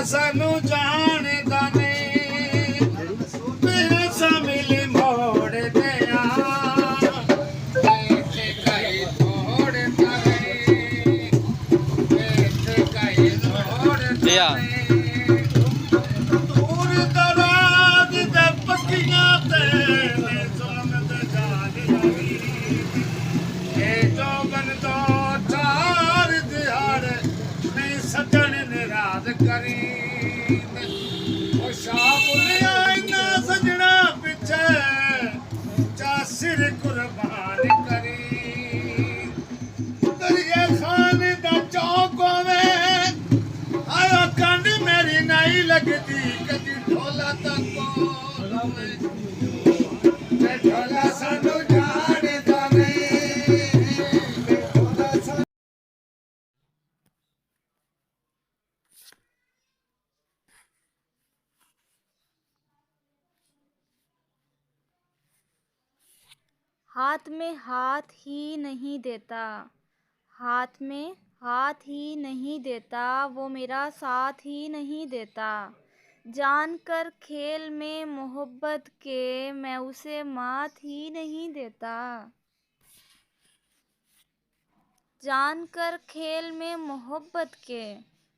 सानू जानदा नहीं मेरा सा मिले मोड़ दिया बैठे कई थोड़ तले बैठे कई थोड़ तले दूर दराज दे पक्कियां ते जुल्म दे जाल लगी ये जो बन दो चार दिहाड़ नहीं सजन निराद करी ओ शाह बोलिया इना सजना पिछे चा सिर कुर्बान करी दरिया खान दा चौक होवे आयो कंड मेरी नहीं लगती कदी ढोला तक होवे ते ढोला सानू जानदा नहीं ढोला सानू हाथ में हाथ ही नहीं देता, हाथ में हाथ ही नहीं देता, वो मेरा साथ ही नहीं देता। जानकर खेल में मोहब्बत के मैं उसे मात ही नहीं देता। जानकर खेल में मोहब्बत के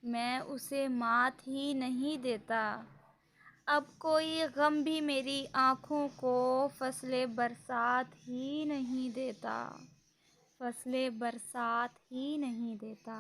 मैं उसे मात ही नहीं देता। अब कोई गम भी मेरी आँखों को फसले बरसात ही नहीं देता, फसले बरसात ही नहीं देता।